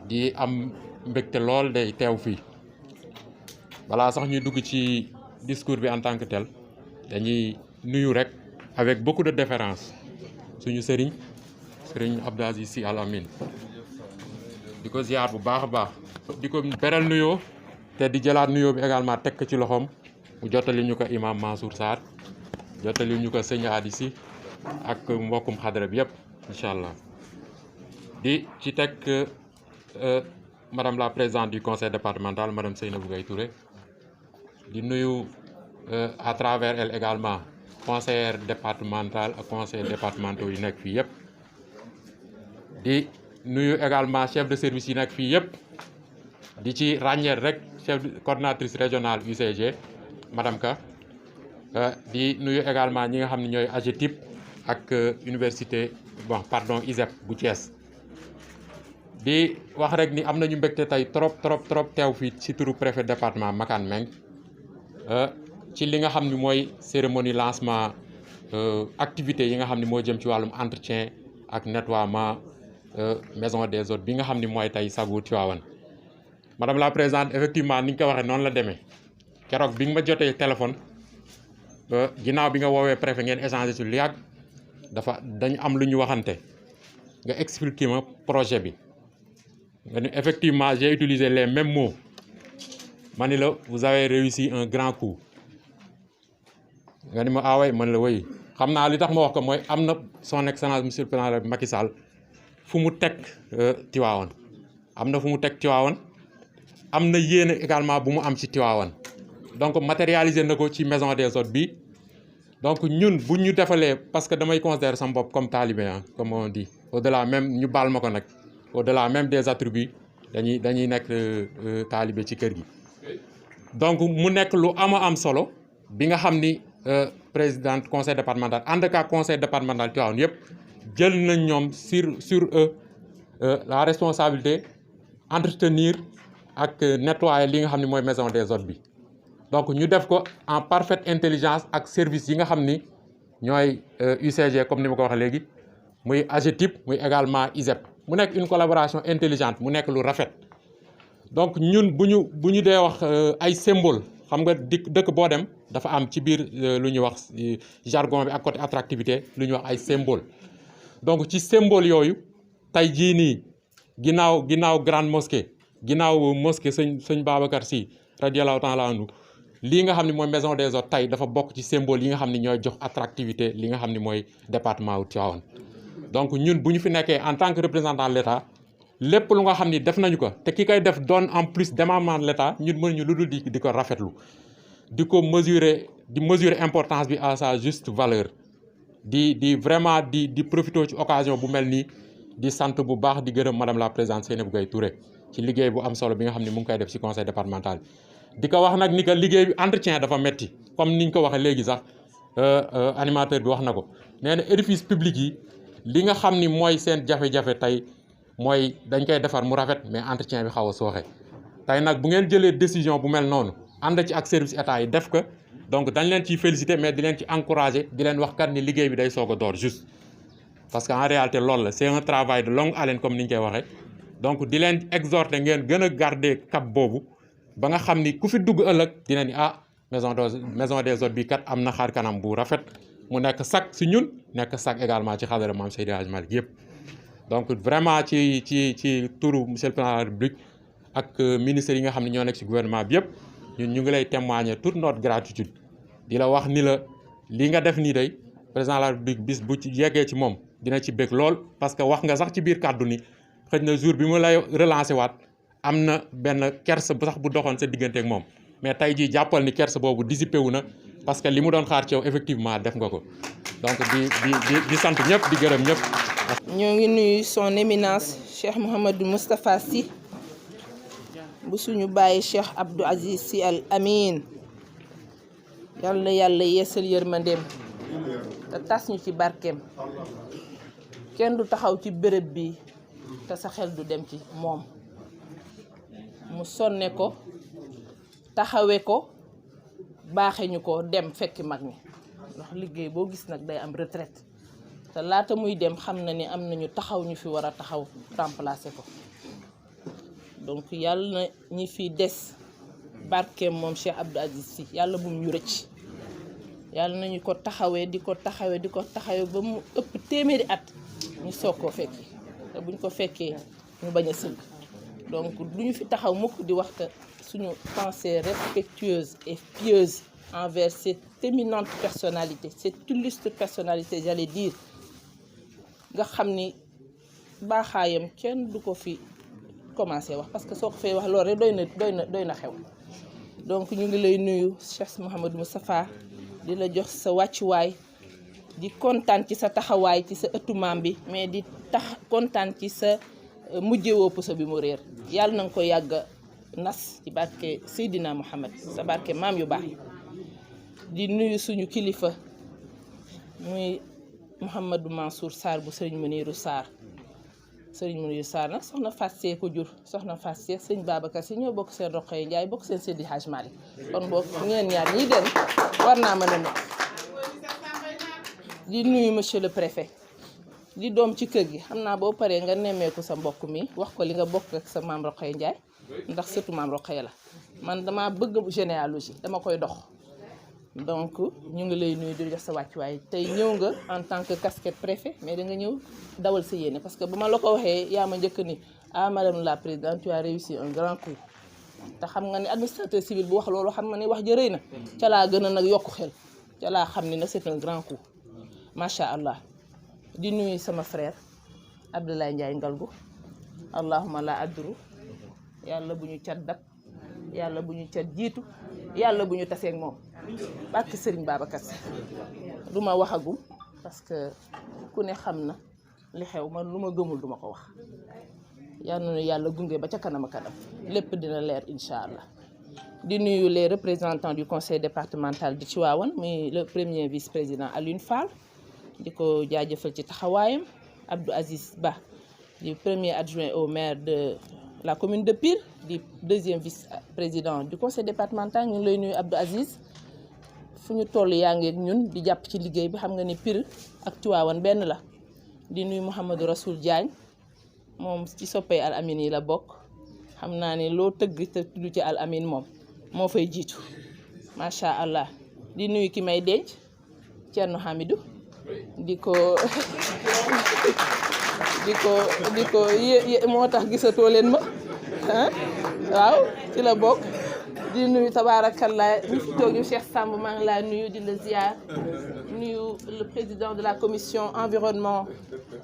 di am mbégte lool day teew fii balaa sax ñuy dugg ci discours bi en tant que tel dañuy nuyu rek avec beaucoup de déférence suñu sëriñ Abdou Aziz Sy Al Amine di ko ziar bu baax a baax di ko beral nuyoo te di jëlaat nuyoo bi également teg ko ci loxoom mu jottali ñu ko imam Mansour Sarr jottali ñu ko sëñ Adi Sy ak mbokkum xadra bi yëpp incha allah di ci teg madame la présidente du conseil départemental madame Seynabou Gaye Touré di nuyu à travers elle également conseillère départementale ak conseillers départementaux yi nekk fii yëpp di nuyu également chef de service yi nekk fii yëpp di ci ràññeet rek chef coordinatrice régionale UCG madame Ka di nuyu également ñi nga xam ne ñooy AGETIP ak université ISEP bu Thiès di wax rek ni am nañu mbégte tey trop teew fii ci turu préfet département Makane Meng ci li nga xam ni mooy cérémonie lancement activité yi nga xam ni moo jëm ci wàllum entretien ak nettoiement maison des hôtes bi nga xam ni mooy tey sagu Tivaouane madame la présidente effectivement ni nga ko waxee noonu la demee keroog bi nga ma jotee téléphone ginnaaw bi nga woowee préfet ngeen échangé ci lu yàgg dañu am lu ñu waxante nga expliquer ma projet bi nga ni effectivement j'ai utilisé les mêmes mots ma ni la vous avez réussi un grand coup nga ni ma aaway man la woy xam naa li tax ma wax ko mooy am na son excellence monsieur le président Macky Sall fu mu teg Tivaouane am na fu mu teg Tivaouane am na yéene également bu mu am ci Tivaouane donc matérialiser na ko ci maison des hôtes bi donc ñun bu ñu defalee parce que damay considérer sama bopp comme talibé comme on dit au delà même ñu baal ma ko nag au delà même des attributs dañuy nekk talibé ci kër gi donc mu nekk lu am solo bi nga xam ni présidente conseil départemental en tout cas conseil départemental Tivaouane yëpp jël nañ ñoom sur eux la responsabilité entretenir ak nettoyer li nga xam ne mooy maison des hôtes bi donc ñu def ko en parfaite intelligence ak service yi nga xam ni ñooy UCG comme ni ma ko waxee léegi muy AGETIP muy également ISEP mu nekk une collaboration intelligente mu nekk lu rafet donc ñun bu ñu dee wax ay symbole xam nga dëkk boo dem dafa am ci biir lu ñuy wax jargon bi ak côté attractivité lu ñuy wax ay symbole donc ci symbole yooyu tey jii nii ginnaaw grande mosquée ginnaaw mosquée sëñ Babacar Sy radiyallahu taala anhu lii nga xam ne mooy maison des hôtes tey dafa bokk ci symbole yi nga xam ne ñooy jox attractivité li nga xam ne mooy département wu Tivaouane donc ñun bu ñu fi nekkee en tant que représentant de l'État lépp lu nga xam ni def nañu ko te ki koy def doon en plus démembrement de l'État ñun mënuñu lu dul di ko rafetlu di ko mesurer importance bi à sa juste valeur di vraiment di profiter ci occasion bu mel nii di sant bu baax di gërëm madame la présidente Seynabou Gaye Touré ci liggéey bu am solo bi nga xam ne mu ngi koy def ci conseil départemental di ko wax nag ni que liggéey bi entretien dafa metti comme niñ ko waxee léegi sax animateur bi wax na ko nee na édifice public yi li nga xam ni mooy seen jafe-jafe tey mooy dañ koy defar mu rafet mais entretien bi xaw a sooxe tey nag bu ngeen jëlee décision bu mel noonu ànd ci ak service état yi def ko donc dañ leen ciy féliciter mais di leen ci encourager di leen wax kat ni liggéey bi day soog a door juste parce que en réalité loolu la c'est un travail de longue haleine comme ni ñu koy waxee donc di leen exhorter ngeen gën a garder cap boobu ba nga xam ni ku fi dugg ëllëg dina ni maison des hôtes bi kat am na xaar kanam bu rafet mu nekk sac si ñun nekk sac également ci xadara Maam Seydi Hadji Malick yëpp donc vraiment ci turu monsieur le président de la République ak ministres yi nga xam ne ñoo nekk ci gouvernement bi yëpp ñun ñu ngi lay témoigner toute notre gratitude di la wax ni la li nga def nii day président de la République bis bu ci yeggee ci moom dina ci bëgg lool parce que wax nga sax ci biir kàddu ni xëy na jour bi mu lay relancer waat am na benn kersa bu sax bu doxoon sa diggante ak moom mais tey jii jàppal ni kersa boobu dissipé wu na parce que li mu doon xaar ci yow effectivement def nga ko donc di sant ñëpp di gërëm ñëpp. ñoo ngi nuyu son éminence Cheikh Mouhamadou Moustapha Sy bu suñu bàyyi Cheikh Abdou Aziz Sy Al Amine yal na yàlla yeesal yërmandeem te tas ñu ci barkeem kenn du taxaw ci béréb bi te sa xel du dem ci moom mu sonne ko taxawe ko baaxe ñu ko dem fekki mag ñi ndax liggéey boo gis nag day am retraite te laata muy dem xam na ni am nañu taxaw ñu fi war a taxaw remplacer ko donc yàlla na ñi fi des barkeem moom Cheikh Abdou Aziz Sy yàlla bu ñu rëcc yàlla nañu ko taxawee di ko taxawee ba mu ëpp téeméeri at ñu soog koo fekkee te buñ ko fekkee ñu bañ a sëgg donc duñu fi taxaw mukk di waxta suñu pensée respectueuse et pieuse envers cette éminente personnalité, cette illustre personnalité, j'allais dire, nga xam ni baaxaayam kenn du ko fi commencé wax parce que soo ko fee wax loolu rek doy na xew. Donc ñu ngi lay nuyu Cheikh Mouhamadou Moustapha di la jox sa wàccuwaay di kontaan ci sa taxawaay ci sa ëttu maam bi mais di kontaan ci sa mujjewoo puso bi mu réer yàlla na nga ko yàgg nas ci barke Seydina Muhammad sa barke maam yu baax yi. di nuyu suñu kilifa muy Mouhamadou Mansour Sarr bu Serigne Mounirou Sarr nag soxna Fatou Seye ko jur soxna Fatou Seye sëñ Babacar Sy ñoo bokk seen Roqaye Ndiaye bokk seen Seydi Hadj Malick kon bokk ngeen ñaar ñii den war naa mën a nekk. di nuyu monsieur le préfet di doom ci kër gi xam naa boo paree nga nemmeeku sa mbokk mi wax ko li nga bokk ak sa maam Roqaye Ndiaye ndax surtout maam Roqaye la man dama bëgg généalogie dama koy dox. Donc ñu ngi lay nuyu di jox sa wàccuwaay tey ñëw nga en tant que casquette préfet mais da nga ñëw dawal sa yéene parce que ba ma la ko waxee yaa ma njëkk ni ah madame la présidente tu as réussi un grand coup te xam nga ni administrateur civil bu wax loolu xam nga ni wax ja rëy na ca laa gën a nag yokku xel ca laa xam ni nag c'est un grand coup macha allah. di nuyu sama frère Abdoulaye Ndiaye Ngalgu allahuma la adduru yàlla bu ñu cat dab yàlla bu ñu cat jiitu yàlla bu ñu taseeg moom barke Serigne Babacar Sy du ma waxagum parce que ku ne xam na li xew man lu ma gëmul duma ko wax yàlla na yàlla gunge ba ca kanam a kanam lépp dina leer incha allah. di nuyu les représentants du conseil départemental de Tivaouane muy le premier vice-président Alioune Fall di ko jaajëfal ci taxawaayam Abdou Aziz Ba di premier adjoint au maire de la commune de Pire di deuxième vice-président du conseil départemental ñu ngi lay nuyu Abdou Aziz fu ñu toll yaa ngi ak ñun di jàpp ci liggéey bi xam nga ni Pire ak Tivaouane benn la. di nuyu Mouhamadou Rassoul Diagne moom ci soppee Al Amine yi la bokk xam naa ni loo tëgg te tudd ci Al Amine moom moo fay jiitu macha allah. di nuyu ki may denc Thierno Hamidou di ko moo tax gisatoo leen ma ah waaw ci la bokk. di nuyu tabarakallah ñu fi toog ñu Cheikh Samb maa ngi laa nuyu di la ziar nuyu le président de la commission environnement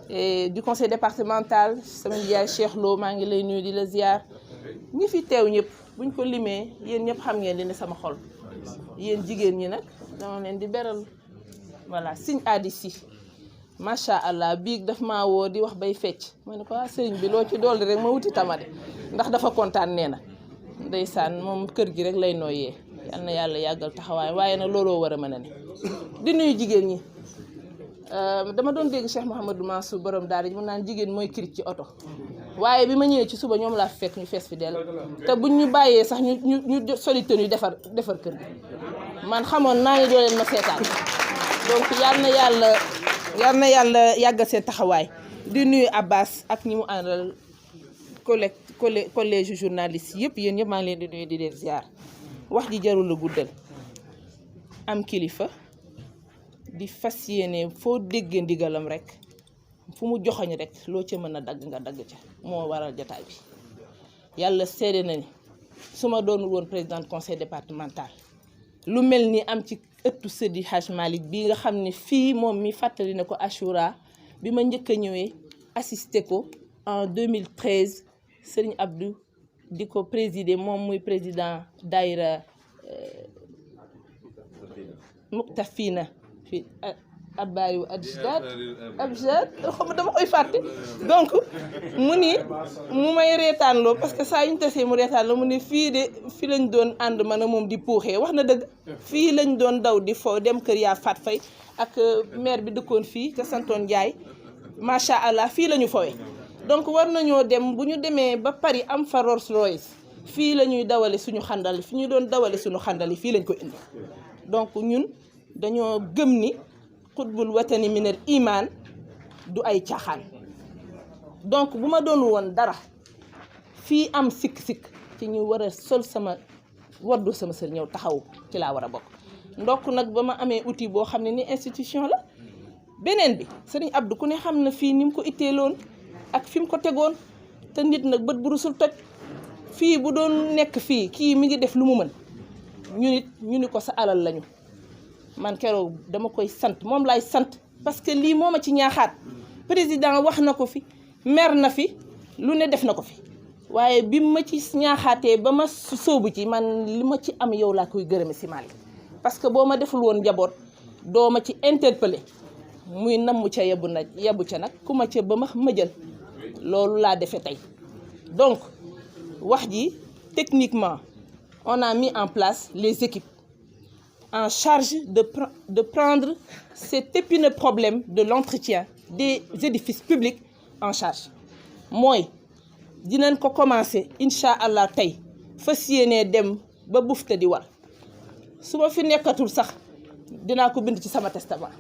et du conseil départemental sama yaay Cheikh Lo maa ngi lay nuyu di la ziar ñi fi teew ñëpp buñ ko limee yéen ñëpp xam ngeen li ne sama xol yéen jigéen ñi nag dama leen di beral voilà signe aadi si macha allah biig daf maa woo di wax bay fecc ma ne ko sëriñ bi loo ci dolli rek ma wuti tamade ndax dafa kontaan nee na ndeysaan moom kër gi rek lay nooyee yal na yàlla yàggal taxawaay waaye nag looloo war a mën a ne. di nuyu jigéen ñi dama doon dégg Cheikh Mouhamadou Mansour borom daara ji mu naan jigéen mooy kirij ci oto waaye bi ma ñëwee ci suba ñoom laa fekk ñu fees fi dell te buñ ñu bàyyee sax ñu soli tenue defar kër gi man xamoon naa ne doo leen ma seetaan donc yal na yàlla yàggal seen taxawaay. di nuyu Abbas ak ñi mu àndal collège journaliste yëpp yéen ñëpp maa ngi leen di nuyu di leen ziar wax ji jarul la guddal am kilifa di fas yéene foo déggee ndigalam rek fu mu joxoñ rek loo ca mën a dagg nga dagg ca moo waral jotaay bi yàlla seede na ni su ma doonul woon président conseil départemental lu mel ni am ci ëttu Seydi Hadj Malick bii nga xam ne fii moom mi fàttali na ko Achoura bi ma njëkk a ñëwee assisté ko en 2013 Serigne Abdou di ko présider moom muy président daayira Muqtafina fi Abbayu Adjad xam dama koy fàtte donc mu ni mu may reetaanloo parce que saa yu ñu tasee mu reetaanloo mu ni fii lañ doon ànd man a moom di puuxee wax na dëgg fii lañ doon daw di fo dem kër yaa Fat Fay ak maire bi dëkkoon fii te santoon Njaay macha allah fii la ñu fowee donc war nañoo dem bu ñu demee ba Paris am fa Rolls Royce fii la ñuy dawale suñu xandal fi ñu doon dawale suñu xandal yi fii lañ ko indi donc ñun dañoo gëm ni xutbul watani minal iman du ay caaxaan donc bu ma doon woon dara fii am sikk-sikk ci ñu war a sol sama waddu sama sër ñëw taxaw ci laa war a bokk. ndokk nag ba ma amee outil boo xam ne ni institution la. beneen bi sëriñ Abdou ku ne xam na fii ni mu ko itteeloon ak fi mu ko tegoon te nit nag bët bu rusul toj fii bu doon nekk fii kii mi ngi def lu mu mën ñu ni ko sa alal lañu. man keroog dama koy sant moom laay sant parce que lii moo ma ci ñaaxaat président wax na ko fi mer na fi lu ne def na ko fi waaye bi ma ci ñaaxaatee ba ma sóobu ci man li ma ci am yow laa koy gërëme si Malick parce que boo ma deful woon njaboot doo ma ci interpellé muy namm ca yebu ca nag ku ma ca ba ma jël loolu laa defee tey. donc wax ji techniquement on a mis en place les équipes en charge de prendre cet épineux problème de l'entretien des édifices publics en charge. mooy dinañ ko commencer incha allah tey fas yéenee dem ba bufte di war su ma fi nekkatul sax dinaa ko bind ci sama testament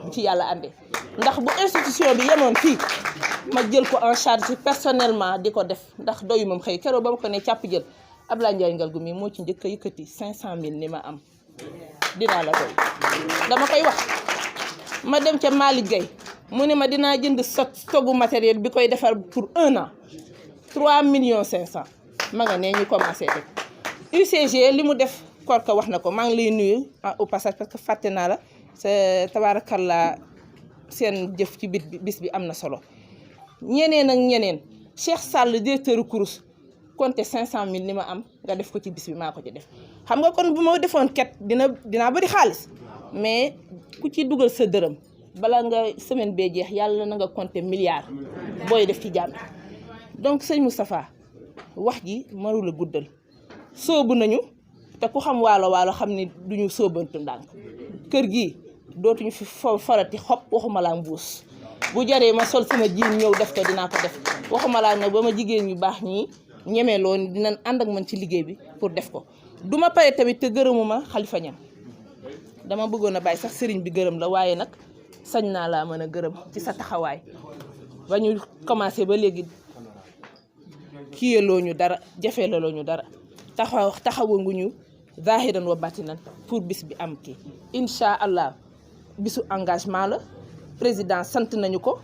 bu ci yàlla àndee ndax bu institution bi yemoon fii ma jël ko en charge personnellement di ko def ndax doyu moom xëy keroog ba ma ko ne càpp jël Ablaye Ndiaye Ngalgou mi moo ci njëkk a yëkkati 500000 ni ma am dinaa la doy dama koy wax. ma dem ca Malick Gueye mu ne ma dinaa jënd stogu matériel bi koy defar pour 1 an 3,500,000 ma nga ne ñu commencé rek. UCG li mu def Korka wax na ko maa ngi lay nuyu au passage parce que fàtte naa la sa tabaarakallaa seen jëf ci bis bi am na solo. ñeneen ak ñeneen Cheikh Sall directeur Kourous compté 500000 ni ma am nga def ko ci bis bi maa ko ci def xam nga kon bu ma defoon ket dinaa bëri xaalis mais ku ci dugal sa dërëm bala nga semaine bee jeex yàlla na nga compté milliard booy def ci jàmm. donc sëñ Moustapha wax ji mënu la guddal sóobu nañu te ku xam waalo xam ni duñu sóobantu ndànk kër gi dootuñu fi farati xob waxuma laa mbuus bu jaree ma sol sama jiin ñëw def ko dinaa ko def waxuma laa nag ba ma jigéen ñu baax ñii ñemee loon dinañ ànd ak man ci liggéey bi pour def ko. duma pare tamit te gërëmuma Khalifa Niang dama bëggoon a bàyyi sax sëriñ bi gërëm la waaye nag sañ naa laa mën a gërëm ci sa taxawaay ba ñu commencé ba léegi kiyeloo ñu dara jafelaloo ñu dara taxawanguñu zahiran wa batinan pour bis bi am kii incha allah bisu engagement la président sant nañu ko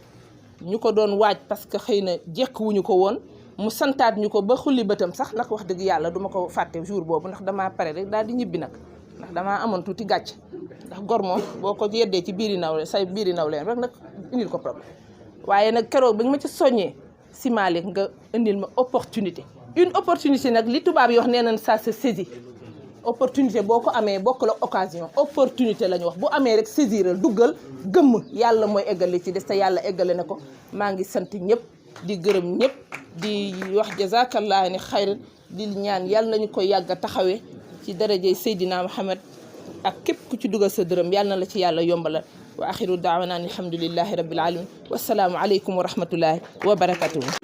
ñu ko doon waaj parce que xëy na jekkuwuñu ko woon mu santaat ñu ko ba xulli bëtam sax ndax wax dëgg yàlla duma ko fàtte jour boobu ndax damaa pare rek daal di ñibbi nag ndax damaa amoon tuuti gàcc ndax gor moom boo ko yeddee ci biiri nawle say biiri nawleen rek nag indil ko problème waaye nag keroog bi nga ma ci soññee si Malick nga indil ma opportunité une opportunité nag li tubaab yi wax nee nañ ça se saisit opportunité boo ko amee bokk la occasion opportunité la ñu wax bu amee rek saisiral duggal gëmm yàlla mooy eggale ci des te yàlla eggale na ko maa ngi sant ñëpp di gërëm ñëpp di wax jazakallah ni xayran di ñaan yàlla nañu koy yàgg a taxawee ci darajey Seydina Muhammad ak képp ku ci dugal sa dërëm yàlla na la ci yàlla yombalal wa axiru daawana alhamdulillahi rabbil alamin wassalaamu aleykum wa rahmatullahi wa barakatuhu